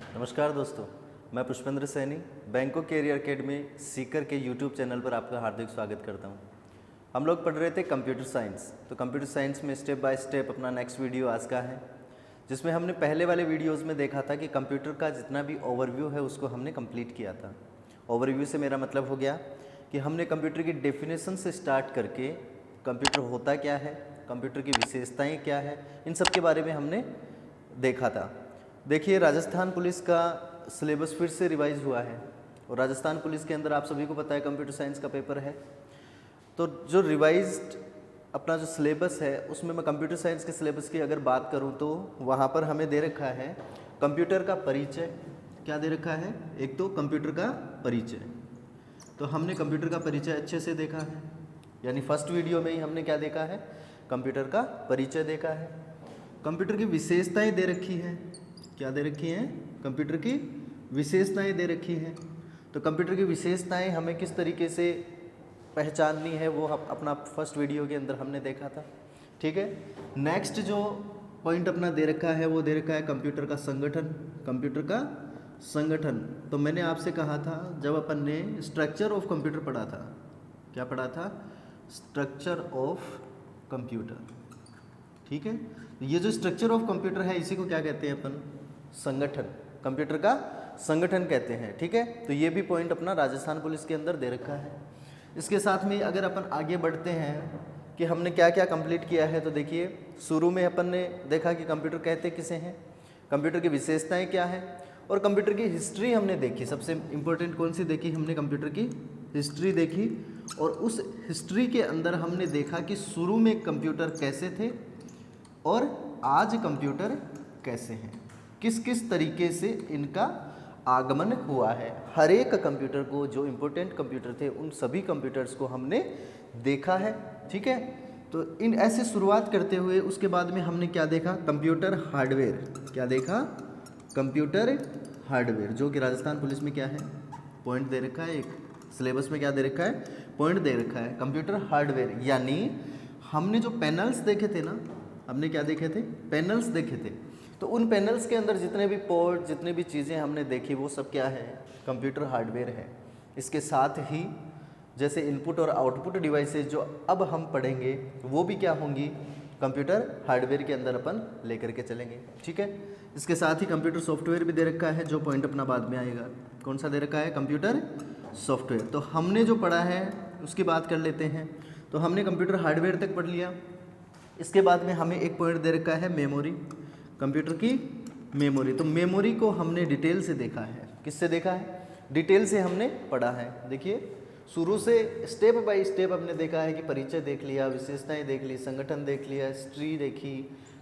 नमस्कार दोस्तों, मैं पुष्पेंद्र सैनी बैंकों कैरियर अकेडमी सीकर के यूट्यूब चैनल पर आपका हार्दिक स्वागत करता हूं। हम लोग पढ़ रहे थे कंप्यूटर साइंस, तो कंप्यूटर साइंस में स्टेप बाय स्टेप अपना नेक्स्ट वीडियो आज का है, जिसमें हमने पहले वाले वीडियोस में देखा था कि कंप्यूटर का जितना भी ओवरव्यू है उसको हमने कंप्लीट किया था। ओवरव्यू से मेरा मतलब हो गया कि हमने कंप्यूटर की डेफिनेशन से स्टार्ट करके कंप्यूटर होता क्या है, कंप्यूटर की विशेषताएँ क्या है, इन सब के बारे में हमने देखा था। देखिए, राजस्थान पुलिस का सिलेबस फिर से रिवाइज हुआ है और राजस्थान पुलिस के अंदर आप सभी को पता है कंप्यूटर साइंस का पेपर है। तो जो रिवाइज्ड अपना जो सिलेबस है उसमें मैं कंप्यूटर साइंस के सिलेबस की अगर बात करूं तो वहां पर हमें दे रखा है कंप्यूटर का परिचय। क्या दे रखा है? एक तो कंप्यूटर का परिचय। तो हमने कंप्यूटर का परिचय अच्छे से देखा है, यानी फर्स्ट वीडियो में ही हमने क्या देखा है? कंप्यूटर का परिचय देखा है। कंप्यूटर की विशेषताएं दे रखी हैं। क्या दे रखी हैं? कंप्यूटर की विशेषताएं दे रखी हैं। तो कंप्यूटर की विशेषताएं हमें किस तरीके से पहचाननी है वो अपना फर्स्ट वीडियो के अंदर हमने देखा था। ठीक है, नेक्स्ट जो पॉइंट अपना दे रखा है वो दे रखा है कंप्यूटर का संगठन। कंप्यूटर का संगठन, तो मैंने आपसे कहा था जब अपन ने स्ट्रक्चर ऑफ कंप्यूटर पढ़ा था, क्या पढ़ा था? Structure of computer. ठीक है, ये जो स्ट्रक्चर ऑफ कंप्यूटर है इसी को क्या कहते हैं अपन? संगठन। कंप्यूटर का संगठन कहते हैं। ठीक है, तो ये भी पॉइंट अपना राजस्थान पुलिस के अंदर दे रखा है। इसके साथ में अगर अपन आगे बढ़ते हैं कि हमने क्या क्या कंप्लीट किया है, तो देखिए शुरू में अपन ने देखा कि कंप्यूटर कहते किसे हैं, कंप्यूटर की विशेषताएं क्या है, और कंप्यूटर की हिस्ट्री हमने देखी। सबसे इम्पोर्टेंट कौन सी देखी हमने? कंप्यूटर की हिस्ट्री देखी। और उस हिस्ट्री के अंदर हमने देखा कि शुरू में कंप्यूटर कैसे थे और आज कंप्यूटर कैसे हैं, किस किस तरीके से इनका आगमन हुआ है। हर एक कंप्यूटर को, जो इम्पोर्टेंट कंप्यूटर थे उन सभी कंप्यूटर्स को हमने देखा है। ठीक है, तो इन ऐसे शुरुआत करते हुए उसके बाद में हमने क्या देखा? Computer hardware. क्या देखा? कंप्यूटर हार्डवेयर, जो कि राजस्थान पुलिस में क्या है? पॉइंट दे रखा है। एक सिलेबस में क्या दे रखा है? पॉइंट दे रखा है कंप्यूटर हार्डवेयर। यानी हमने जो पैनल्स देखे थे ना, हमने क्या देखे थे? पैनल्स देखे थे। तो उन पैनल्स के अंदर जितने भी पोर्ट, जितने भी चीज़ें हमने देखी वो सब क्या है? कंप्यूटर हार्डवेयर है। इसके साथ ही जैसे इनपुट और आउटपुट डिवाइसेस जो अब हम पढ़ेंगे वो भी क्या होंगी? कंप्यूटर हार्डवेयर के अंदर अपन लेकर के चलेंगे। ठीक है, इसके साथ ही कंप्यूटर सॉफ्टवेयर भी दे रखा है, जो पॉइंट अपना बाद में आएगा। कौन सा दे रखा है? Computer software. तो हमने जो पढ़ा है उसकी बात कर लेते हैं। तो हमने कंप्यूटर हार्डवेयर तक पढ़ लिया। इसके बाद में हमें एक पॉइंट दे रखा है मेमोरी, कंप्यूटर की मेमोरी। तो मेमोरी को हमने डिटेल से देखा है। किससे देखा है? डिटेल से हमने पढ़ा है। देखिए, शुरू से स्टेप बाय स्टेप हमने देखा है कि परिचय देख लिया, विशेषताएं देख ली, संगठन देख लिया, हिस्ट्री देखी,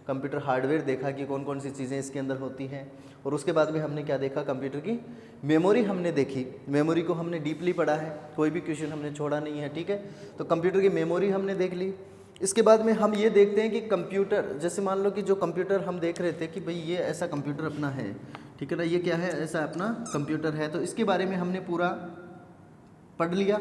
कंप्यूटर हार्डवेयर देखा कि कौन कौन सी चीज़ें इसके अंदर होती हैं, और उसके बाद में हमने क्या देखा? कंप्यूटर की मेमोरी हमने देखी। मेमोरी को हमने डीपली पढ़ा है, कोई भी क्वेश्चन हमने छोड़ा नहीं है। ठीक है, तो कंप्यूटर की मेमोरी हमने देख ली। इसके बाद में हम ये देखते हैं कि कंप्यूटर, जैसे मान लो कि जो कंप्यूटर हम देख रहे थे कि भाई ये ऐसा कंप्यूटर अपना है, ठीक है ना, ये क्या है? ऐसा अपना कंप्यूटर है। तो इसके बारे में हमने पूरा पढ़ लिया।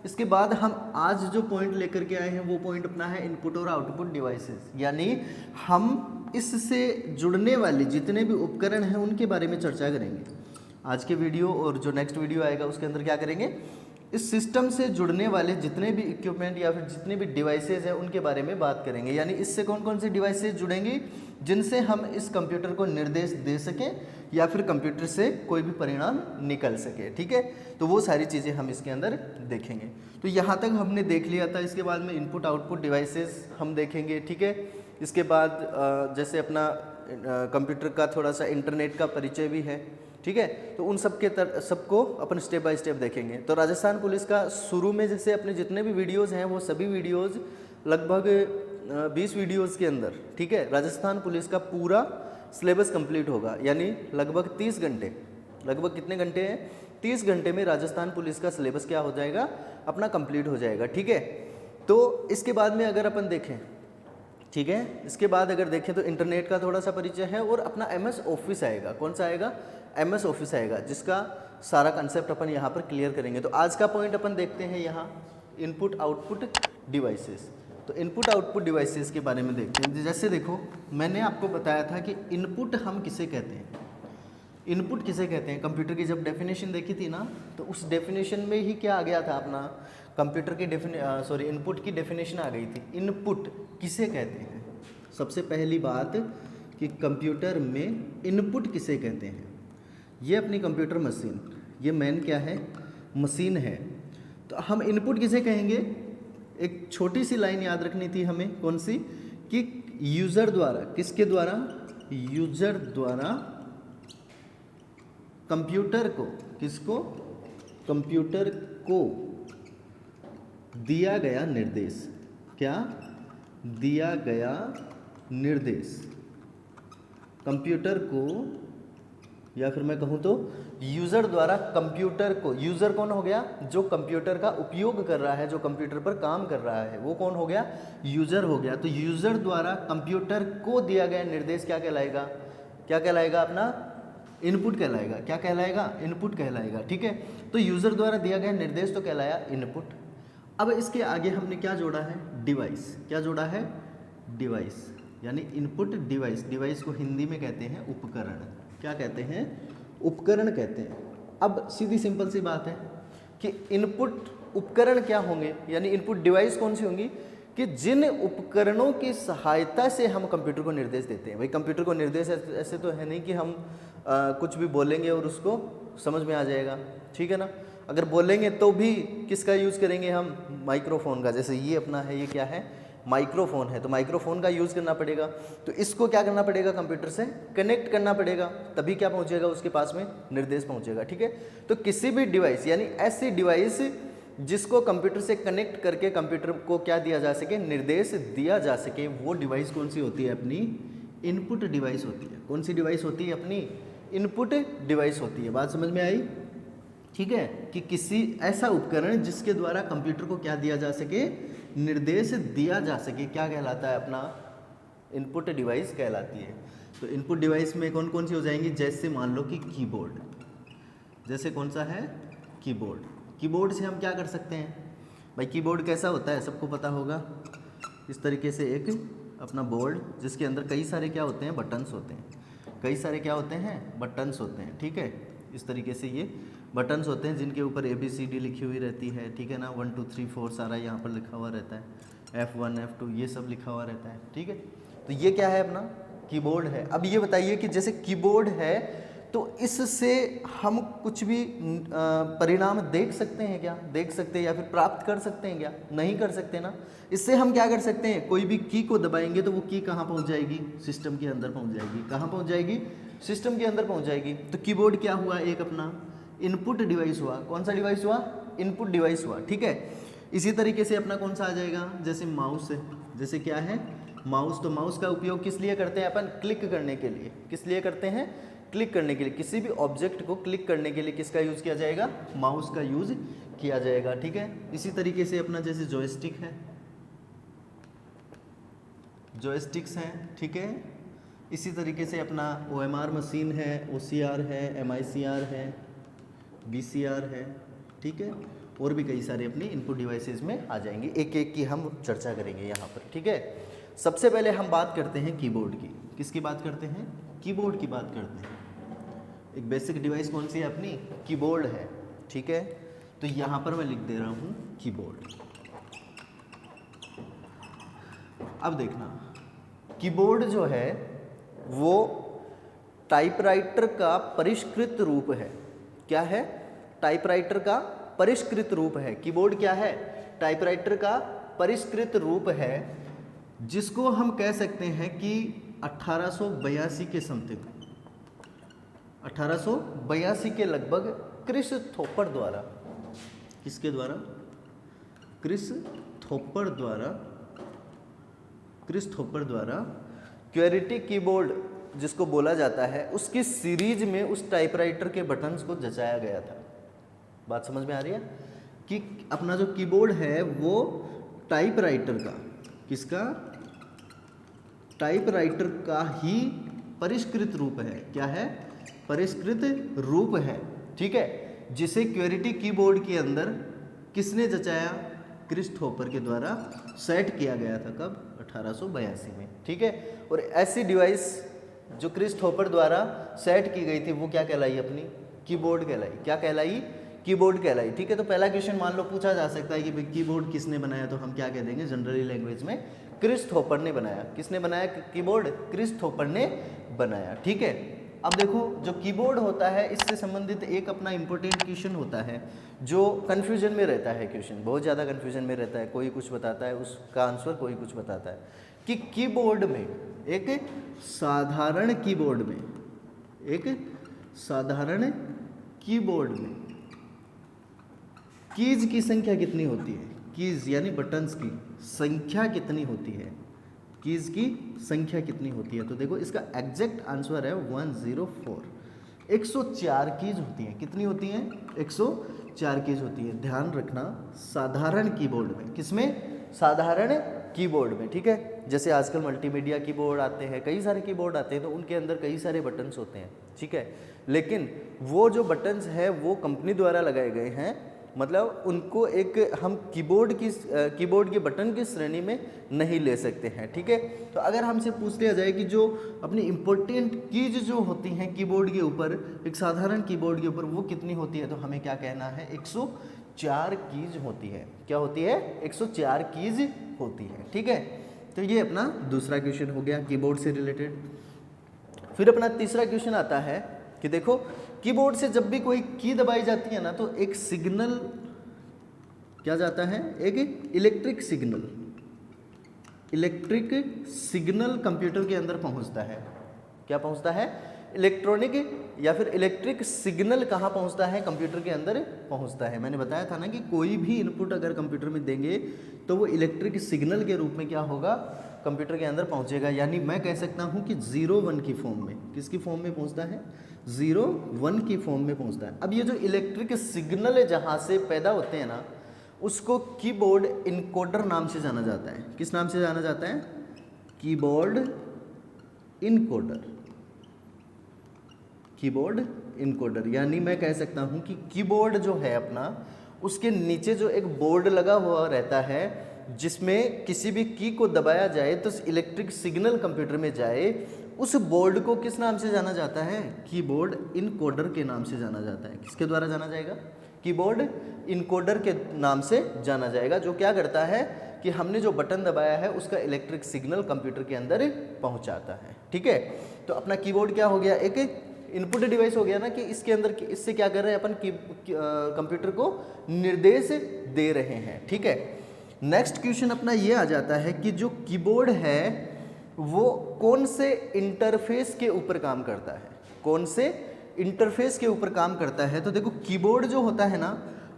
इसके बाद हम आज जो पॉइंट लेकर के आए हैं वो पॉइंट अपना है इनपुट और आउटपुट डिवाइसेस। यानी हम इससे जुड़ने वाले जितने भी उपकरण हैं उनके बारे में चर्चा करेंगे आज के वीडियो, और जो नेक्स्ट वीडियो आएगा उसके अंदर क्या करेंगे? इस सिस्टम से जुड़ने वाले जितने भी इक्विपमेंट या फिर जितने भी डिवाइसेज हैं उनके बारे में बात करेंगे। यानी इससे कौन कौन सी डिवाइसेज जुड़ेंगी जिनसे हम इस कंप्यूटर को निर्देश दे सकें या फिर कंप्यूटर से कोई भी परिणाम निकल सके। ठीक है, तो वो सारी चीज़ें हम इसके अंदर देखेंगे। तो यहाँ तक हमने देख लिया था। इसके बाद में इनपुट आउटपुट डिवाइसेस हम देखेंगे। ठीक है, इसके बाद जैसे अपना कंप्यूटर का थोड़ा सा इंटरनेट का परिचय भी है। ठीक है, तो उन सबको अपन स्टेप बाय स्टेप देखेंगे। तो राजस्थान पुलिस का शुरू में जैसे अपने जितने भी वीडियोज़ हैं वो सभी वीडियोज़ लगभग 20 वीडियोज़ के अंदर, ठीक है, राजस्थान पुलिस का पूरा सिलेबस कंप्लीट होगा। यानी लगभग 30 घंटे, लगभग कितने घंटे हैं? 30 घंटे में राजस्थान पुलिस का सिलेबस क्या हो जाएगा? अपना कंप्लीट हो जाएगा। ठीक है, तो इसके बाद में अगर अपन देखें, ठीक है, इसके बाद अगर देखें तो इंटरनेट का थोड़ा सा परिचय है और अपना MS ऑफिस आएगा। कौन सा आएगा? MS ऑफिस आएगा, जिसका सारा कंसेप्ट अपन यहाँ पर क्लियर करेंगे। तो आज का पॉइंट अपन देखते हैं यहाँ इनपुट आउटपुट डिवाइसेस। तो इनपुट आउटपुट डिवाइसेस के बारे में देखते हैं। जैसे देखो, मैंने आपको बताया था कि इनपुट हम किसे कहते हैं? इनपुट किसे कहते हैं? कंप्यूटर की जब डेफिनेशन देखी थी ना, तो उस डेफिनेशन में ही क्या आ गया था अपना, कंप्यूटर की इनपुट की डेफिनेशन आ गई थी। इनपुट किसे कहते हैं? सबसे पहली बात कि कंप्यूटर में इनपुट किसे कहते हैं? ये अपनी कंप्यूटर मशीन, ये मेन क्या है? मशीन है। तो हम इनपुट किसे कहेंगे? एक छोटी सी लाइन याद रखनी थी हमें, कौन सी? कि यूज़र द्वारा, किसके द्वारा? यूज़र द्वारा कंप्यूटर को, किसको? कंप्यूटर को दिया गया निर्देश। क्या? दिया गया निर्देश कंप्यूटर को, या फिर मैं कहूँ तो यूज़र द्वारा कंप्यूटर को, यूज़र कौन हो गया? जो कंप्यूटर का उपयोग कर रहा है, जो कंप्यूटर पर काम कर रहा है, वो कौन हो गया? यूज़र हो गया। तो यूज़र द्वारा कंप्यूटर को दिया गया निर्देश क्या कहलाएगा? क्या कहलाएगा? अपना इनपुट कहलाएगा। क्या कहलाएगा? इनपुट कहलाएगा। ठीक है, तो यूज़र द्वारा दिया गया निर्देश तो कहलाया इनपुट। अब इसके आगे हमने क्या जोड़ा है? डिवाइस। क्या जोड़ा है? डिवाइस, यानी इनपुट डिवाइस। डिवाइस को हिंदी में कहते हैं उपकरण। क्या कहते हैं? उपकरण कहते हैं। अब सीधी सिंपल सी बात है कि इनपुट उपकरण क्या होंगे, यानी इनपुट डिवाइस कौन सी होंगी? कि जिन उपकरणों की सहायता से हम कंप्यूटर को निर्देश देते हैं। भाई कंप्यूटर को निर्देश ऐसे तो है नहीं कि हम कुछ भी बोलेंगे और उसको समझ में आ जाएगा, ठीक है ना। अगर बोलेंगे तो भी किसका यूज़ करेंगे हम? माइक्रोफोन का। जैसे ये अपना है, ये क्या है? माइक्रोफोन है, तो माइक्रोफोन का यूज़ करना पड़ेगा। तो इसको क्या करना पड़ेगा? कंप्यूटर से कनेक्ट करना पड़ेगा, तभी क्या पहुंचेगा उसके पास में? निर्देश पहुंचेगा। ठीक है, तो किसी भी डिवाइस, यानी ऐसी डिवाइस जिसको कंप्यूटर से कनेक्ट करके कंप्यूटर को क्या दिया जा सके? निर्देश दिया जा सके, वो डिवाइस कौन सी होती है? अपनी इनपुट डिवाइस होती है। कौन सी डिवाइस होती है? अपनी इनपुट डिवाइस होती है। बात समझ में आई? ठीक है, कि किसी ऐसा उपकरण जिसके द्वारा कंप्यूटर को क्या दिया जा सके? निर्देश दिया जा सके, क्या कहलाता है? अपना इनपुट डिवाइस कहलाती है। तो इनपुट डिवाइस में कौन कौन सी हो जाएंगी? जैसे मान लो कि कीबोर्ड। जैसे कौन सा है? कीबोर्ड। कीबोर्ड से हम क्या कर सकते हैं? भाई कीबोर्ड कैसा होता है? सबको पता होगा। इस तरीके से एक अपना बोर्ड, जिसके अंदर कई सारे क्या होते हैं? बटन्स होते हैं। कई सारे क्या होते हैं? बटन्स होते हैं। ठीक है, इस तरीके से ये बटन्स होते हैं जिनके ऊपर ABCD लिखी हुई रहती है। ठीक है ना, 1 2 3 4 सारा यहाँ पर लिखा हुआ रहता है, F1 F2 ये सब लिखा हुआ रहता है। ठीक है, तो ये क्या है? अपना कीबोर्ड है। अब ये बताइए कि जैसे कीबोर्ड है तो इससे हम कुछ भी परिणाम देख सकते हैं क्या? देख सकते हैं या फिर प्राप्त कर सकते हैं क्या? नहीं कर सकते ना। इससे हम क्या कर सकते हैं? कोई भी की को दबाएंगे तो वो की कहाँ पहुँच जाएगी? सिस्टम के अंदर पहुँच जाएगी। कहाँ पहुँच जाएगी? सिस्टम के अंदर पहुँच जाएगी। तो कीबोर्ड क्या हुआ? एक अपना इनपुट डिवाइस हुआ। कौन सा डिवाइस हुआ? इनपुट डिवाइस हुआ। ठीक है, इसी तरीके से अपना कौन सा आ जाएगा? जैसे माउस है। जैसे क्या है? माउस। तो माउस का उपयोग किस लिए करते हैं अपन? क्लिक करने के लिए। किस लिए करते हैं? क्लिक करने के लिए। किसी भी ऑब्जेक्ट को क्लिक करने के लिए किसका यूज़ किया जाएगा? माउस का यूज़ किया जाएगा। ठीक है, इसी तरीके से अपना जैसे जॉयस्टिक है, जॉयस्टिक्स हैं। ठीक है, इसी तरीके से अपना OMR मशीन है, OCR है, MICR है, VCR है। ठीक है, और भी कई सारे अपनी इनपुट डिवाइसेस में आ जाएंगे। एक एक की हम चर्चा करेंगे यहाँ पर। ठीक है, सबसे पहले हम बात करते हैं कीबोर्ड की। किसकी बात करते हैं? कीबोर्ड की बात करते हैं। एक बेसिक डिवाइस कौन सी है? अपनी कीबोर्ड है। ठीक है, तो यहाँ पर मैं लिख दे रहा हूँ कीबोर्ड। अब देखना, कीबोर्ड जो है वो टाइपराइटर का परिष्कृत रूप है। क्या है? टाइपराइटर का परिष्कृत रूप है। कीबोर्ड क्या है? टाइपराइटर का परिष्कृत रूप है, जिसको हम कह सकते हैं कि 1882 के समथिंग, 1882 के लगभग क्रिस्थोफर द्वारा, किसके द्वारा? क्रिस्थोफर द्वारा क्वेरिटी कीबोर्ड जिसको बोला जाता है, उसकी सीरीज में उस टाइपराइटर के बटन्स को जचाया गया था। बात समझ में आ रही है कि अपना जो कीबोर्ड है वो टाइपराइटर का, किसका? टाइपराइटर का ही परिष्कृत रूप है। क्या है? परिष्कृत रूप है। ठीक है, जिसे क्वेरिटी कीबोर्ड के अंदर किसने जचाया? क्रिस्थोफर के द्वारा सेट किया गया था। कब? 1882 में। ठीक है, और ऐसी डिवाइस जो क्रिस्टोफर द्वारा सेट की गई थी वो क्या कहलाई? अपनी कीबोर्ड कहलाई। क्या कहलाई? कीबोर्ड कहलाई। ठीक है, तो पहला क्वेश्चन मान लो पूछा जा सकता है कि भाई कीबोर्ड किसने बनाया, तो हम क्या कह देंगे जनरली लैंग्वेज में? क्रिस्टोफर ने बनाया। किसने बनाया कीबोर्ड? क्रिस्टोफर ने बनाया। ठीक है, अब देखो जो कीबोर्ड होता है इससे संबंधित एक अपना इंपॉर्टेंट क्वेश्चन होता है जो कन्फ्यूजन में रहता है। क्वेश्चन बहुत ज़्यादा कन्फ्यूजन में रहता है, कोई कुछ बताता है उसका आंसर कोई कुछ बताता है कि कीबोर्ड में, एक साधारण कीबोर्ड में, एक साधारण कीबोर्ड में कीज की संख्या कितनी होती है? कीज यानी बटन्स की संख्या कितनी होती है? कीज की संख्या कितनी होती है? तो देखो इसका एग्जैक्ट आंसर है 104। 104 कीज होती हैं। कितनी होती हैं? 104 कीज होती है। ध्यान रखना, साधारण कीबोर्ड में। किसमें? साधारण कीबोर्ड में। ठीक है, जैसे आजकल मल्टीमीडिया कीबोर्ड आते हैं, कई सारे कीबोर्ड आते हैं, तो उनके अंदर कई सारे बटन्स होते हैं। ठीक है, लेकिन वो जो बटन्स है वो कंपनी द्वारा लगाए गए हैं, मतलब उनको एक हम कीबोर्ड के बटन की श्रेणी में नहीं ले सकते हैं। ठीक है, तो अगर हमसे पूछ लिया जाए कि जो अपनी इम्पोर्टेंट कीज जो होती हैं कीबोर्ड के ऊपर, एक साधारण कीबोर्ड के ऊपर, वो कितनी होती है, तो हमें क्या कहना है? 104 कीज होती है। क्या होती है? 104 कीज होती है। ठीक है, तो ये अपना दूसरा क्वेश्चन हो गया कीबोर्ड से रिलेटेड। फिर अपना तीसरा क्वेश्चन आता है कि देखो कीबोर्ड से जब भी कोई की दबाई जाती है ना, तो एक सिग्नल क्या जाता है? एक इलेक्ट्रिक सिग्नल कंप्यूटर के अंदर पहुंचता है। क्या पहुंचता है? इलेक्ट्रॉनिक या फिर इलेक्ट्रिक सिग्नल कहाँ पहुंचता है? कंप्यूटर के अंदर पहुंचता है। मैंने बताया था ना कि कोई भी इनपुट अगर कंप्यूटर में देंगे तो वो इलेक्ट्रिक सिग्नल के रूप में क्या होगा? कंप्यूटर के अंदर पहुंचेगा। यानी मैं कह सकता हूं कि 0-1 की फॉर्म में। किसकी फॉर्म में पहुंचता है? 0-1 की फॉर्म में पहुंचता है। अब ये जो इलेक्ट्रिक सिग्नल है जहां से पैदा होते हैं ना, उसको कीबोर्ड इनकोडर नाम से जाना जाता है। किस नाम से जाना जाता है? Keyboard encoder. कीबोर्ड इनकोडर, यानी मैं कह सकता हूं कि कीबोर्ड जो है अपना, उसके नीचे जो एक बोर्ड लगा हुआ रहता है जिसमें किसी भी की को दबाया जाए तो इलेक्ट्रिक सिग्नल कंप्यूटर में जाए, उस बोर्ड को किस नाम से जाना जाता है? कीबोर्ड इनकोडर के नाम से जाना जाता है। किसके द्वारा जाना जाएगा? कीबोर्ड इनकोडर के नाम से जाना जाएगा, जो क्या करता है कि हमने जो बटन दबाया है उसका इलेक्ट्रिक सिग्नल कंप्यूटर के अंदर पहुंचाता है। ठीक है, तो अपना कीबोर्ड क्या हो गया? एक इनपुट डिवाइस हो गया ना, कि इसके अंदर इससे क्या कर रहे हैं अपन? कंप्यूटर को निर्देश दे रहे हैं। ठीक है, नेक्स्ट क्वेश्चन अपना ये आ जाता है कि जो कीबोर्ड है वो कौन से इंटरफेस के ऊपर काम करता है? कौन से इंटरफेस के ऊपर काम करता है? तो देखो कीबोर्ड जो होता है ना,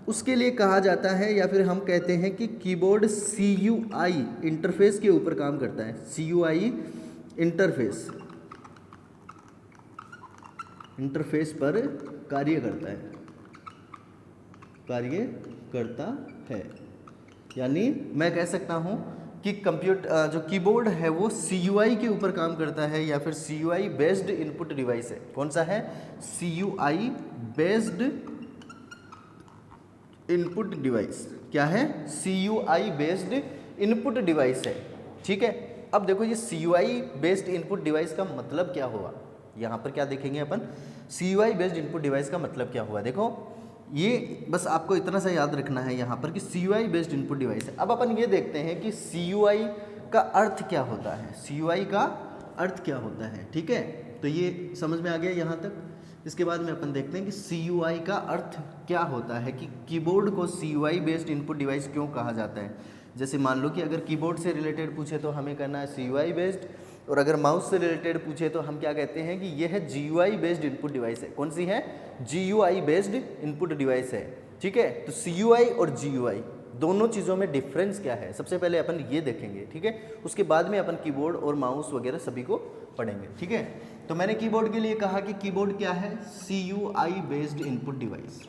उसके लिए कहा जाता है, या फिर हम कहते हैं कि कीबोर्ड CUI इंटरफेस के ऊपर काम करता है। CUI इंटरफेस पर कार्य करता है। यानी मैं कह सकता हूं कि कंप्यूटर जो कीबोर्ड है वो CUI के ऊपर काम करता है, या फिर CUI बेस्ड इनपुट डिवाइस है। कौन सा है? CUI based input device. क्या है? CUI बेस्ड इनपुट डिवाइस है। ठीक है, अब देखो ये CUI बेस्ड इनपुट डिवाइस का मतलब क्या हुआ? यहाँ पर क्या देखेंगे अपन? CUI बेस्ड इनपुट डिवाइस का मतलब क्या हुआ? देखो ये बस आपको इतना सा याद रखना है यहाँ पर कि CUI बेस्ड इनपुट डिवाइस है। अब अपन ये देखते हैं कि CUI का अर्थ क्या होता है? CUI का अर्थ क्या होता है? ठीक है, तो ये समझ में आ गया यहाँ तक। इसके बाद में अपन देखते हैं कि CUI का अर्थ क्या होता है, कि कीबोर्ड को CUI बेस्ड इनपुट डिवाइस क्यों कहा जाता है। जैसे मान लो कि अगर कीबोर्ड से रिलेटेड पूछे तो हमें करना है CUI बेस्ड, और अगर माउस से रिलेटेड पूछे तो हम क्या कहते हैं कि यह है GUI बेस्ड इनपुट डिवाइस है। कौन सी है? GUI बेस्ड इनपुट डिवाइस है। ठीक है, तो CUI और GUI दोनों चीज़ों में डिफरेंस क्या है, सबसे पहले अपन ये देखेंगे। ठीक है, उसके बाद में अपन कीबोर्ड और माउस वगैरह सभी को पढ़ेंगे। ठीक है, तो मैंने कीबोर्ड के लिए कहा कि कीबोर्ड क्या है? CUI based input device.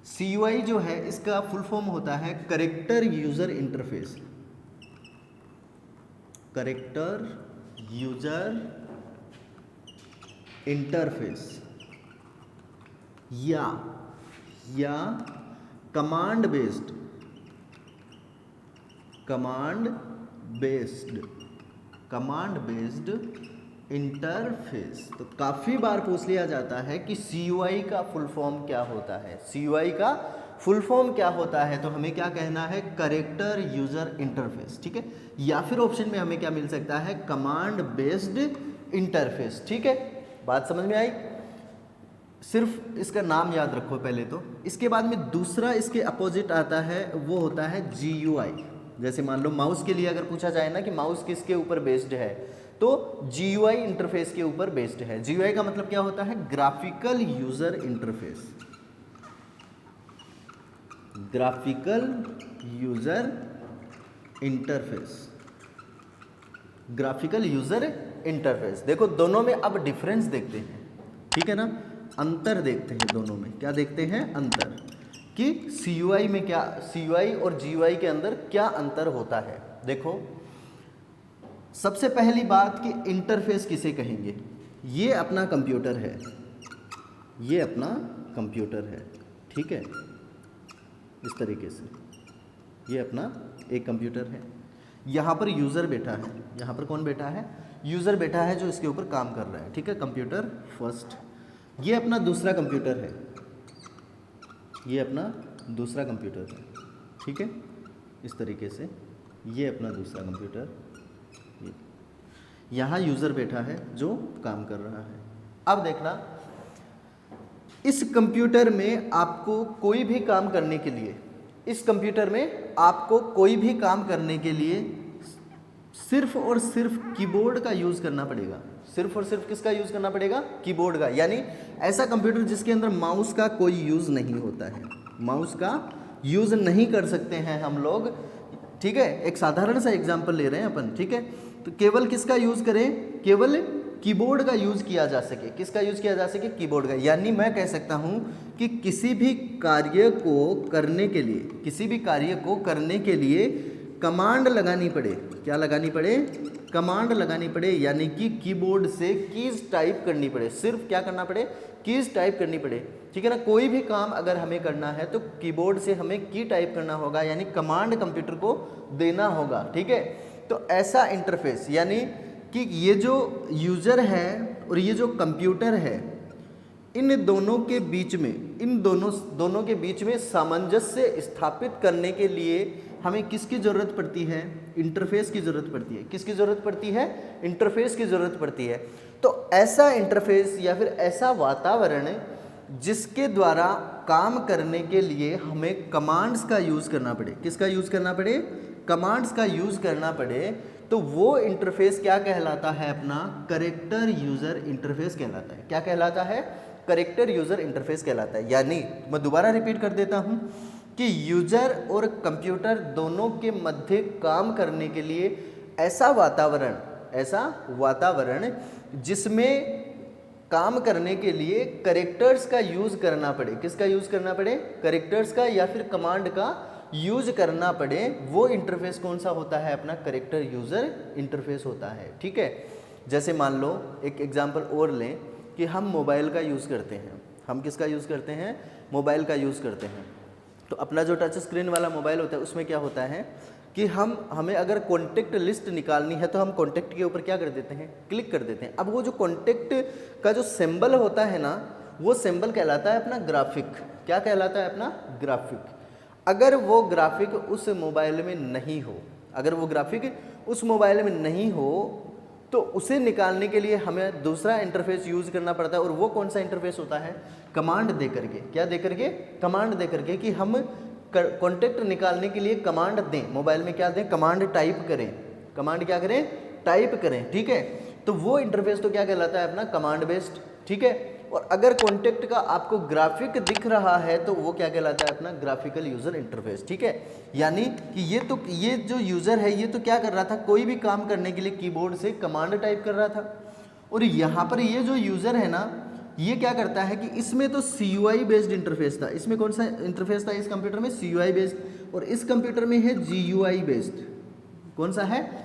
CUI जो है इसका फुल फॉर्म होता है character user interface. Character user interface या कमांड बेस्ड इंटरफेस। तो काफ़ी बार पूछ लिया जाता है कि CUI का फुल फॉर्म क्या होता है, CUI का फुल फॉर्म क्या होता है, तो हमें क्या कहना है, कैरेक्टर यूजर इंटरफेस, ठीक है। या फिर ऑप्शन में हमें क्या मिल सकता है, कमांड बेस्ड इंटरफेस, ठीक है। बात समझ में आई? सिर्फ इसका नाम याद रखो पहले तो। इसके बाद में दूसरा इसके अपोजिट आता है, वो होता है GUI। जैसे मान लो माउस के लिए अगर पूछा जाए ना कि माउस किसके ऊपर बेस्ड है, तो GUI इंटरफेस के ऊपर बेस्ड है। GUI का मतलब क्या होता है, graphical user interface, graphical user interface, graphical user interface. देखो दोनों में अब डिफरेंस देखते हैं, ठीक है ना, अंतर देखते हैं दोनों में। क्या देखते हैं, अंतर, कि CUI में क्या, CUI और GUI के अंदर क्या अंतर होता है। देखो सबसे पहली बात कि इंटरफेस किसे कहेंगे, ये अपना कंप्यूटर है, ये अपना कंप्यूटर है, ठीक है, इस तरीके से ये अपना एक कंप्यूटर है। यहाँ पर यूज़र बैठा है, यहाँ पर कौन बैठा है, यूज़र बैठा है जो इसके ऊपर काम कर रहा है, ठीक है, कंप्यूटर फर्स्ट। ये अपना दूसरा कंप्यूटर है, ये अपना दूसरा कंप्यूटर है, ठीक है, इस तरीके से ये अपना दूसरा कंप्यूटर, ये यहाँ यूज़र बैठा है जो काम कर रहा है। अब देखना, इस कंप्यूटर में आपको कोई भी काम करने के लिए, इस कंप्यूटर में आपको कोई भी काम करने के लिए सिर्फ और सिर्फ कीबोर्ड का यूज़ करना पड़ेगा। सिर्फ और सिर्फ किसका यूज़ करना पड़ेगा, कीबोर्ड का। यानी ऐसा कंप्यूटर जिसके अंदर माउस का कोई यूज़ नहीं होता है, माउस का यूज़ नहीं कर सकते हैं हम लोग, ठीक है। एक साधारण सा एग्जांपल ले रहे हैं अपन, ठीक है। तो केवल किसका यूज़ करें, केवल कीबोर्ड का यूज़ किया जा सके। किसका यूज़ किया जा सके, कीबोर्ड का। यानी मैं कह सकता हूँ कि किसी भी कार्य को करने के लिए, किसी भी कार्य को करने के लिए कमांड लगानी पड़े, क्या लगानी पड़े, कमांड लगानी पड़े, यानी कि कीबोर्ड से कीज़ टाइप करनी पड़े। सिर्फ क्या करना पड़े, कीज़ टाइप करनी पड़े, ठीक है ना। कोई भी काम अगर हमें करना है तो कीबोर्ड से हमें की टाइप करना होगा, यानी कमांड कंप्यूटर को देना होगा, ठीक है। तो ऐसा इंटरफेस, यानी कि ये जो यूज़र है और ये जो कंप्यूटर है, इन दोनों के बीच में, इन दोनों के बीच में सामंजस्य स्थापित करने के लिए हमें किसकी ज़रूरत पड़ती है, इंटरफेस की ज़रूरत पड़ती है। किसकी ज़रूरत पड़ती है, इंटरफेस की ज़रूरत पड़ती है। तो ऐसा इंटरफेस या फिर ऐसा वातावरण जिसके द्वारा काम करने के लिए हमें कमांड्स का यूज़ करना पड़े। किसका यूज़ करना पड़े, कमांड्स का यूज़ करना पड़े, तो वो इंटरफेस क्या कहलाता है, अपना कैरेक्टर यूज़र इंटरफेस कहलाता है। क्या कहलाता है, कैरेक्टर यूज़र इंटरफेस कहलाता है। यानी मैं दोबारा रिपीट कर देता हूँ कि यूज़र और कंप्यूटर दोनों के मध्य काम करने के लिए ऐसा वातावरण जिसमें काम करने के लिए कैरेक्टर्स का यूज़ करना पड़े। किसका यूज़ करना पड़े, कैरेक्टर्स का या फिर कमांड का यूज करना पड़े, वो इंटरफेस कौन सा होता है, अपना कैरेक्टर यूज़र इंटरफेस होता है, ठीक है। जैसे मान लो एक एग्जांपल और लें कि हम मोबाइल का यूज़ करते हैं। हम किसका यूज़ करते हैं, मोबाइल का यूज़ करते हैं। तो अपना जो टच स्क्रीन वाला मोबाइल होता है उसमें क्या होता है कि हमें अगर कॉन्टेक्ट लिस्ट निकालनी है तो हम कॉन्टेक्ट के ऊपर क्या कर देते हैं, क्लिक कर देते हैं। अब वो जो कॉन्टेक्ट का जो सिंबल होता है ना, वो सिंबल कहलाता है अपना ग्राफिक। क्या कहलाता है, अपना ग्राफिक। अगर वो ग्राफिक उस मोबाइल में नहीं हो, अगर वो ग्राफिक उस मोबाइल में नहीं हो, तो उसे निकालने के लिए हमें दूसरा इंटरफेस यूज़ करना पड़ता है। और वो कौन सा इंटरफेस होता है, कमांड दे करके। क्या दे करके, कमांड दे करके, कि हम कॉन्टेक्ट निकालने के लिए कमांड दें, मोबाइल में क्या दें, कमांड टाइप करें। कमांड क्या करें, टाइप करें, ठीक है। तो वो इंटरफेस तो क्या कहलाता है, अपना कमांड बेस्ड, ठीक है। और अगर कॉन्टेक्ट का आपको ग्राफिक दिख रहा है तो वो क्या कहलाता है, अपना ग्राफिकल यूज़र इंटरफेस, ठीक है। यानी कि ये जो यूज़र है ये तो क्या कर रहा था, कोई भी काम करने के लिए कीबोर्ड से कमांड टाइप कर रहा था। और यहाँ पर ये जो यूज़र है ना, ये क्या करता है कि इसमें तो CUI बेस्ड इंटरफेस था। इसमें कौन सा इंटरफेस था, इस कंप्यूटर में CUI बेस्ड, और इस कंप्यूटर में है GUI बेस्ड। कौन सा है,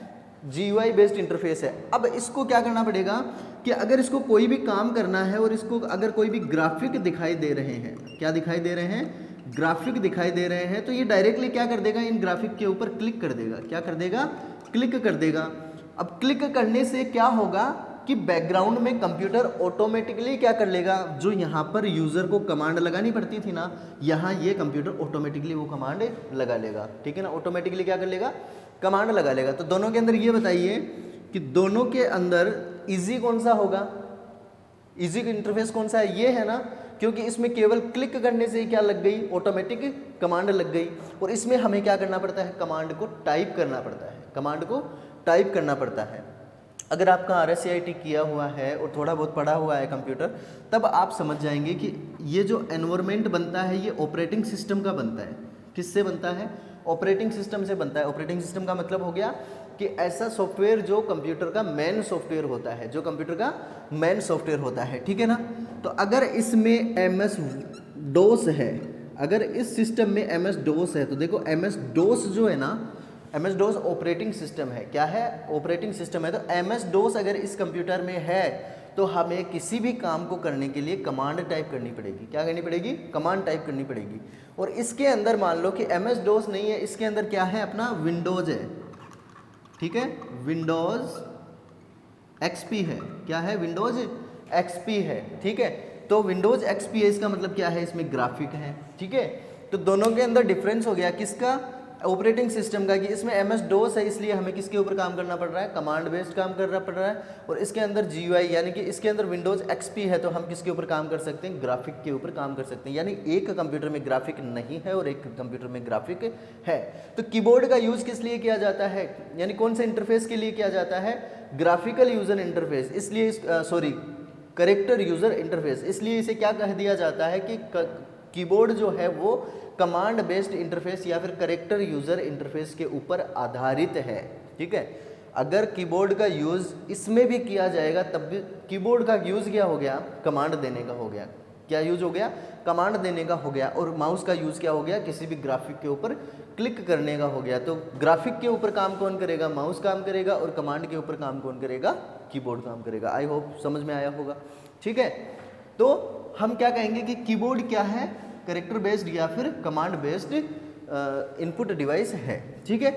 GUI बेस्ड इंटरफेस है। अब इसको क्या करना पड़ेगा कि अगर इसको कोई भी काम करना है और इसको अगर कोई भी ग्राफिक दिखाई दे रहे हैं, क्या दिखाई दे रहे हैं, ग्राफिक दिखाई दे रहे हैं, तो ये डायरेक्टली क्या कर देगा, इन ग्राफिक के ऊपर क्लिक कर देगा। क्या कर देगा, क्लिक कर देगा। अब क्लिक करने से क्या होगा कि बैकग्राउंड में कंप्यूटर ऑटोमेटिकली क्या कर लेगा, जो यहाँ पर यूज़र को कमांड लगानी पड़ती थी ना, यहाँ ये कंप्यूटर ऑटोमेटिकली वो कमांड लगा लेगा। ठीक है ना, ऑटोमेटिकली क्या कर लेगा, कमांड लगा लेगा। तो दोनों के अंदर ये बताइए कि दोनों के अंदर इजी कौन सा होगा, इजी इंटरफेस कौन सा है, ये है ना, क्योंकि इसमें केवल क्लिक करने से ही क्या लग गई, ऑटोमेटिक कमांड लग गई। और इसमें हमें क्या करना पड़ता है, कमांड को टाइप करना पड़ता है, कमांड को टाइप करना पड़ता है। अगर आपका RSCIT किया हुआ है और थोड़ा बहुत पढ़ा हुआ है कंप्यूटर, तब आप समझ जाएंगे कि ये जो एनवायरनमेंट बनता है ये ऑपरेटिंग सिस्टम का बनता है। किससे बनता है, ऑपरेटिंग सिस्टम से बनता है। ऑपरेटिंग सिस्टम का मतलब हो गया कि ऐसा सॉफ्टवेयर जो कंप्यूटर का मेन सॉफ्टवेयर होता है, जो कंप्यूटर का मेन सॉफ्टवेयर होता है। ठीक है ना, तो अगर इसमें MS DOS है, अगर इस सिस्टम में MS DOS है, तो देखो MS DOS जो है ना, MS DOS ऑपरेटिंग सिस्टम है। क्या है, ऑपरेटिंग सिस्टम है। तो MS DOS अगर इस कंप्यूटर में है तो हमें किसी भी काम को करने के लिए कमांड टाइप करनी पड़ेगी। क्या करनी पड़ेगी, कमांड टाइप करनी पड़ेगी। और इसके अंदर मान लो कि MS DOS नहीं है, इसके अंदर क्या है, अपना विंडोज है। ठीक है, विंडोज XP है। क्या है, विंडोज XP है। ठीक है, तो विंडोज XP है, इसका मतलब क्या है, इसमें ग्राफिक है। ठीक है, तो दोनों के अंदर डिफरेंस हो गया किसका, ऑपरेटिंग सिस्टम का, कि इसमें MS DOS है इसलिए हमें किसके ऊपर काम करना पड़ रहा है, कमांड बेस्ड काम करना पड़ रहा है। और इसके अंदर GUI यानी कि इसके अंदर विंडोज XP है, तो हम किसके ऊपर काम कर सकते हैं, ग्राफिक के ऊपर काम कर सकते हैं। यानी एक कंप्यूटर में ग्राफिक नहीं है और एक कंप्यूटर में ग्राफिक है। तो कीबोर्ड का यूज किस लिए किया जाता है, यानी कौन से इंटरफेस के लिए किया जाता है, ग्राफिकल यूजर इंटरफेस। इसलिए करेक्टर यूजर इंटरफेस, इसलिए इसे क्या कह दिया जाता है कि कीबोर्ड जो है वो कमांड बेस्ड इंटरफेस या फिर करेक्टर यूजर इंटरफेस के ऊपर आधारित है। ठीक है, अगर कीबोर्ड का यूज इसमें भी किया जाएगा तब भी कीबोर्ड का यूज क्या हो गया, कमांड देने का हो गया। क्या यूज हो गया, कमांड देने का हो गया। और माउस का यूज क्या हो गया, किसी भी ग्राफिक के ऊपर क्लिक करने का हो गया। तो ग्राफिक के ऊपर काम कौन करेगा, माउस काम करेगा, और कमांड के ऊपर काम कौन करेगा, कीबोर्ड काम करेगा। आई होप समझ में आया होगा। ठीक है, तो हम क्या कहेंगे कि कीबोर्ड क्या है, करेक्टर बेस्ड या फिर कमांड बेस्ड इनपुट डिवाइस है। ठीक है,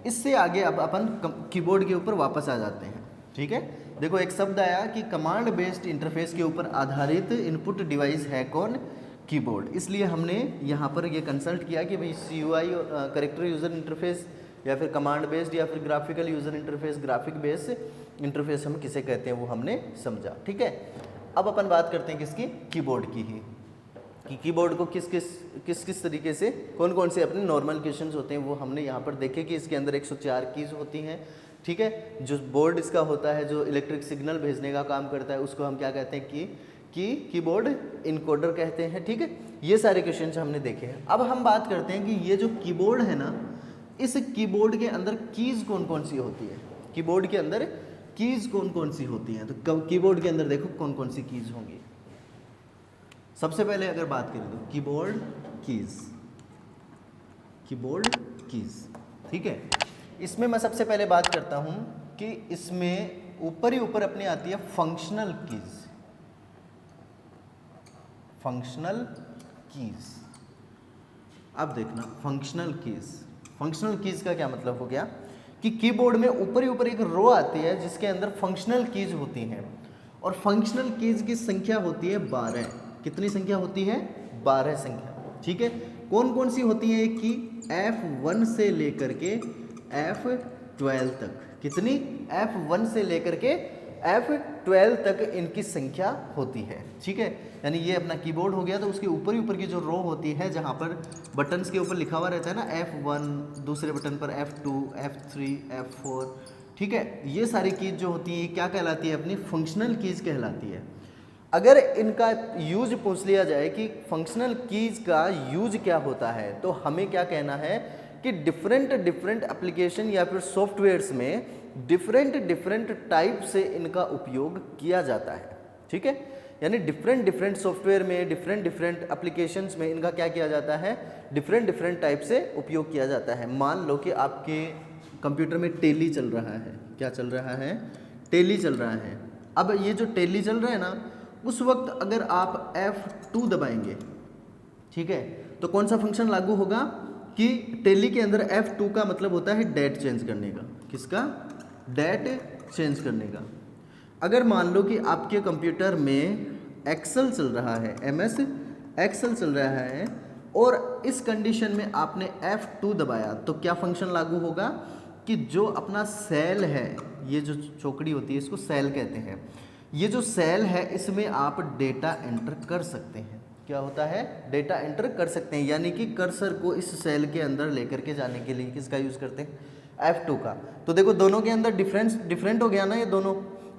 इससे आगे अब अपन कीबोर्ड के ऊपर वापस आ जाते हैं। ठीक है, देखो एक शब्द आया कि कमांड बेस्ड इंटरफेस के ऊपर आधारित इनपुट डिवाइस है कौन, कीबोर्ड। इसलिए हमने यहाँ पर ये कंसल्ट किया कि भाई CUI करेक्टर यूजर इंटरफेस या फिर कमांड बेस्ड या फिर graphical user interface, graphic based interface हम किसे कहते हैं वो हमने समझा। ठीक है, अब अपन बात करते हैं किसकी, कीबोर्ड की ही, कि कीबोर्ड को किस किस तरीके से कौन कौन से अपने नॉर्मल क्वेश्चंस होते हैं वो हमने यहाँ पर देखे कि इसके अंदर 104 कीज़ होती हैं। ठीक है, जो बोर्ड इसका होता है जो इलेक्ट्रिक सिग्नल भेजने का काम करता है उसको हम क्या कहते हैं कि कीबोर्ड इनकोडर कहते हैं। ठीक है, ये सारे क्वेश्चंस हमने देखे हैं। अब हम बात करते हैं कि ये जो कीबोर्ड है ना, इस कीबोर्ड के अंदर कीज़ कौन कौन सी होती है, कीबोर्ड के अंदर कीज़ कौन कौन सी होती हैं। तो कीबोर्ड के अंदर देखो कौन कौन सी कीज़ होंगी। सबसे पहले अगर बात करें तो कीबोर्ड कीज़। ठीक है, इसमें मैं सबसे पहले बात करता हूं कि इसमें ऊपर ही ऊपर अपने आती है फंक्शनल कीज़। अब देखना फंक्शनल कीज़ का क्या मतलब हो गया कि कीबोर्ड में ऊपर ही ऊपर एक रो आती है जिसके अंदर फंक्शनल कीज़ होती हैं, और फंक्शनल कीज़ की संख्या होती है 12। कितनी संख्या होती है, 12 संख्या। ठीक है, कौन कौन सी होती है कि F1 से लेकर के F12 तक, कितनी, F1 से लेकर के F12 तक इनकी संख्या होती है। ठीक है, यानी ये अपना कीबोर्ड हो गया। तो उसके ऊपर ही ऊपर की जो रो होती है जहाँ पर बटन्स के ऊपर लिखा हुआ रहता है ना F1, दूसरे बटन पर F2, F3, F4। ठीक है, ये सारी कीज जो होती है क्या कहलाती है, अपनी फंक्शनल कीज कहलाती है। अगर इनका यूज पूछ लिया जाए कि फंक्शनल कीज का यूज क्या होता है, तो हमें क्या कहना है कि डिफरेंट एप्लीकेशन या फिर सॉफ्टवेयर्स में डिफरेंट टाइप से इनका उपयोग किया जाता है। ठीक है, यानी डिफरेंट सॉफ्टवेयर में डिफरेंट एप्लीकेशंस में इनका क्या किया जाता है, डिफरेंट टाइप से उपयोग किया जाता है। मान लो कि आपके कंप्यूटर में टेली चल रहा है, क्या चल रहा है, टेली चल रहा है। अब ये जो टेली चल रहा है ना, उस वक्त अगर आप F2 दबाएंगे, ठीक है, तो कौन सा फंक्शन लागू होगा कि टेली के अंदर F2 का मतलब होता है डेट चेंज करने का। किसका, डेट चेंज करने का। अगर मान लो कि आपके कंप्यूटर में एक्सेल चल रहा है, MS एक्सेल चल रहा है और इस कंडीशन में आपने F2 दबाया तो क्या फंक्शन लागू होगा कि जो अपना सेल है, ये जो चौकड़ी होती है इसको सेल कहते हैं, ये जो सेल है इसमें आप डेटा एंटर कर सकते हैं। क्या होता है? डेटा एंटर कर सकते हैं, यानी कि कर्सर को इस सेल के अंदर लेकर के जाने के लिए किसका यूज़ करते हैं? F2 का। तो देखो दोनों के अंदर डिफरेंट हो गया ना ये दोनों।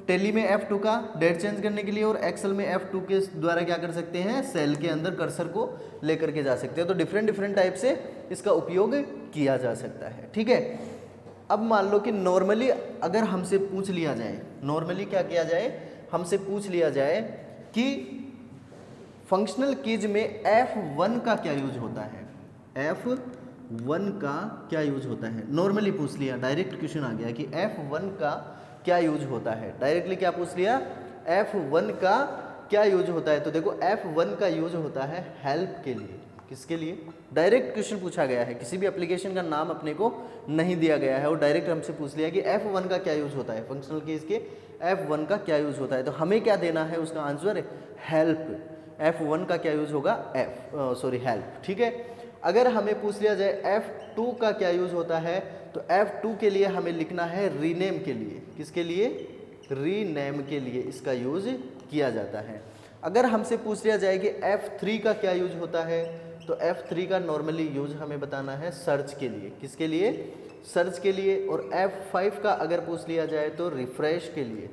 टेली में F2 का डेट चेंज करने के लिए और एक्सेल में F2 के द्वारा क्या कर सकते हैं? सेल के अंदर कर्सर को लेकर के जा सकते हैं। तो डिफरेंट टाइप से इसका उपयोग किया जा सकता है। ठीक है, अब मान लो कि नॉर्मली अगर हमसे पूछ लिया जाए, नॉर्मली क्या किया जाए, हमसे पूछ लिया जाए कि फंक्शनल कीज में F1 का क्या यूज होता है? F1 का क्या यूज होता है? नॉर्मली पूछ लिया, डायरेक्ट क्वेश्चन आ गया कि F1 का क्या यूज होता है। डायरेक्टली क्या पूछ लिया? F1 का क्या यूज होता है। तो देखो F1 का यूज होता है हेल्प के लिए। किसके लिए? डायरेक्ट क्वेश्चन पूछा गया है, किसी भी एप्लीकेशन का नाम अपने को नहीं दिया गया है और डायरेक्ट हमसे पूछ लिया कि F1 का क्या यूज होता है, फंक्शनल कीज के F1 का क्या यूज होता है। तो हमें क्या देना है? उसका आंसर है हेल्प। F1 का क्या यूज होगा? हेल्प। ठीक है, अगर हमें पूछ लिया जाए F2 का क्या यूज होता है, तो F2 के लिए हमें लिखना है रीनेम के लिए। किसके लिए? रीनेम के लिए इसका यूज किया जाता है। अगर हमसे पूछ लिया जाए कि F3 का क्या यूज होता है, तो F3 का नॉर्मली यूज हमें बताना है सर्च के लिए। किसके लिए? सर्च के लिए। और F5 का अगर पूछ लिया जाए तो रिफ्रेश के लिए,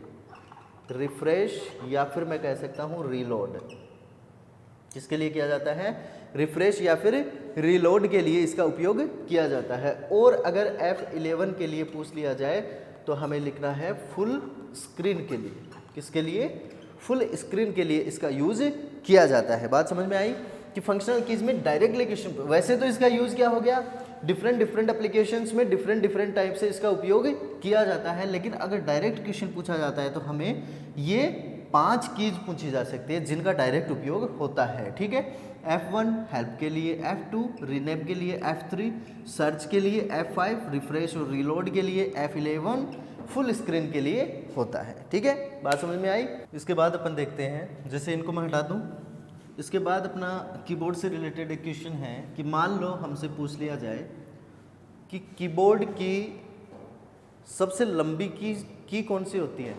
रिफ्रेश या फिर मैं कह सकता हूँ रीलोड। किसके लिए किया जाता है? रिफ्रेश या फिर रीलोड के लिए इसका उपयोग किया जाता है। और अगर F11 के लिए पूछ लिया जाए तो हमें लिखना है फुल स्क्रीन के लिए। किसके लिए? फुल स्क्रीन के लिए इसका यूज किया जाता है। बात समझ में आई कि फंक्शनल कीज में डायरेक्टली क्वेश्चन, वैसे तो इसका यूज क्या हो गया, डिफरेंट एप्लीकेशंस में डिफरेंट टाइप से इसका उपयोग किया जाता है, लेकिन अगर डायरेक्ट क्वेश्चन पूछा जाता है तो हमें ये 5 कीज पूछी जा सकती है जिनका डायरेक्ट उपयोग होता है। ठीक है, F1 हेल्प के लिए, F2 रीनेम के लिए, F3 सर्च के लिए, F5 रिफ्रेश और रीलोड के लिए, F11 फुल स्क्रीन के लिए होता है। ठीक है, बात समझ में आई। इसके बाद अपन देखते हैं, जैसे इनको मैं हटा दूं, इसके बाद अपना कीबोर्ड से रिलेटेड एक क्वेश्चन है कि मान लो हमसे पूछ लिया जाए कि कीबोर्ड की सबसे लंबी की कौन सी होती है।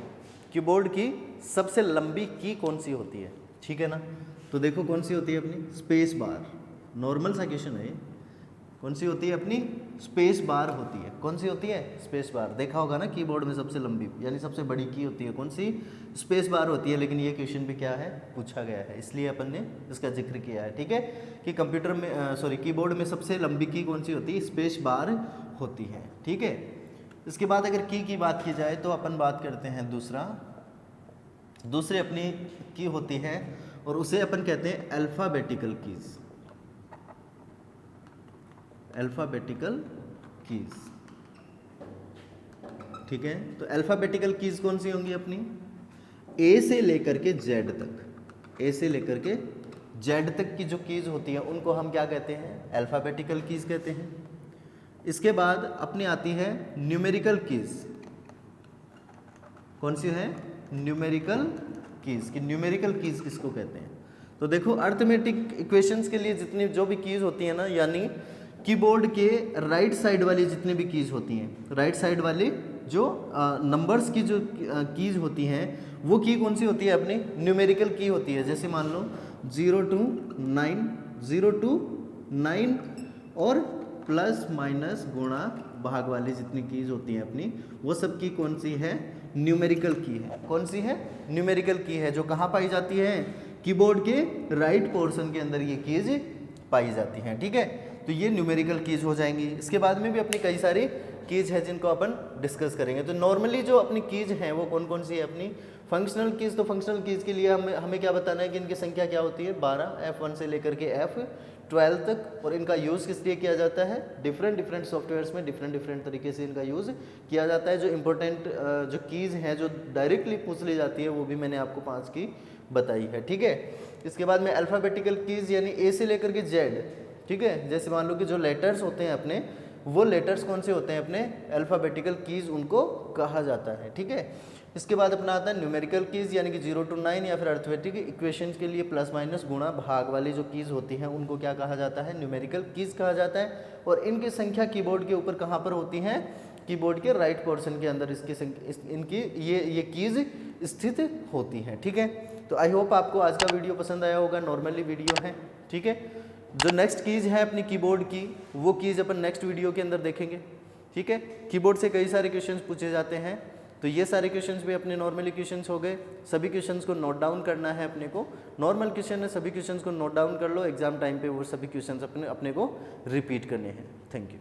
कीबोर्ड की सबसे लंबी की कौन सी होती है? ठीक है ना, तो देखो कौन सी होती है अपनी स्पेस बार। नॉर्मल सा क्वेश्चन है, कौन सी होती है अपनी? स्पेस बार होती है। कौन सी होती है? Space bar. देखा होगा ना कीबोर्ड में सबसे लंबी यानी सबसे बड़ी की होती है कौन सी? स्पेस बार होती है। लेकिन ये क्वेश्चन भी क्या है, पूछा गया है, इसलिए अपन ने इसका जिक्र किया है। ठीक है, कि कंप्यूटर में कीबोर्ड में सबसे लंबी की कौन सी होती है? स्पेस बार होती है। ठीक है, इसके बाद अगर की बात की जाए तो अपन बात करते हैं दूसरी अपनी की होती है और उसे अपन कहते हैं अल्फ़ाबेटिकल कीज। Alphabetical keys. ठीक है, तो अल्फ़ाबेटिकल कीज कौन सी होंगी अपनी? ए से लेकर के जेड तक, ए से लेकर के जेड तक की जो कीज होती है उनको हम क्या कहते हैं? अल्फ़ाबेटिकल कीज कहते हैं। इसके बाद अपनी आती है न्यूमेरिकल कीज। कौन सी है? Numerical keys. कि न्यूमेरिकल कीज किसको कहते हैं? तो देखो अर्थमेटिक इक्वेशंस के लिए जितनी जो भी कीज होती है ना, यानी कीबोर्ड के राइट साइड वाली जितनी भी कीज होती हैं, राइट साइड वाली जो नंबर्स की जो कीज होती हैं वो की कौन सी होती है अपनी? न्यूमेरिकल की होती है। जैसे मान लो 0 to 9, 0 to 9 और प्लस माइनस गुणा भाग वाली जितनी कीज होती हैं अपनी, वो सब की कौन सी है? न्यूमेरिकल की है। कौन सी है? न्यूमेरिकल की है, जो कहाँ पाई जाती है? कीबोर्ड के राइट पोर्शन के अंदर ये कीज पाई जाती हैं। ठीक है, तो ये न्यूमेरिकल कीज हो जाएंगी। इसके बाद में भी अपनी कई सारी कीज है जिनको अपन डिस्कस करेंगे। तो नॉर्मली जो अपनी कीज हैं वो कौन कौन सी है अपनी? Functional keys. तो फंक्शनल कीज के लिए हमें क्या बताना है कि इनकी संख्या क्या होती है? 12, F1 से लेकर के F12 तक। और इनका यूज़ किस लिए किया जाता है? डिफरेंट सॉफ्टवेयर्स में डिफरेंट तरीके से इनका यूज़ किया जाता है। जो इंपॉर्टेंट जो कीज़ हैं जो डायरेक्टली पूछ ली जाती है वो भी मैंने आपको 5 की बताई है। ठीक है, इसके बाद में अल्फ़ाबेटिकल कीज़ यानी ए से लेकर के जेड। ठीक है, जैसे मान लो कि जो लेटर्स होते हैं अपने, वो लेटर्स कौन से होते हैं अपने? अल्फ़ाबेटिकल कीज़ उनको कहा जाता है। ठीक है, इसके बाद अपना आता है न्यूमेरिकल कीज़, यानी कि 0 to 9 या फिर अर्थमेटिक इक्वेशंस के लिए प्लस माइनस गुणा भाग वाली जो कीज़ होती हैं उनको क्या कहा जाता है, न्यूमेरिकल कीज़ कहा जाता है। और इनकी संख्या कीबोर्ड के ऊपर कहाँ पर होती हैं, कीबोर्ड के राइट पोर्शन के अंदर इनकी ये कीज़ स्थित होती हैं। ठीक है, तो आई होप आपको आज का वीडियो पसंद आया होगा। नॉर्मली वीडियो है, ठीक है। जो नेक्स्ट कीज़ है अपनी कीबोर्ड की, वो कीज़ अपन नेक्स्ट वीडियो के अंदर देखेंगे। ठीक है, कीबोर्ड से कई सारे क्वेश्चंस पूछे जाते हैं, तो ये सारे क्वेश्चंस भी अपने नॉर्मली क्वेश्चंस हो गए। सभी क्वेश्चंस को नोट डाउन करना है अपने को, नॉर्मल क्वेश्चन है, सभी क्वेश्चंस को नोट डाउन कर लो। एग्जाम टाइम पे वो सभी क्वेश्चंस अपने को रिपीट करने हैं। Thank you.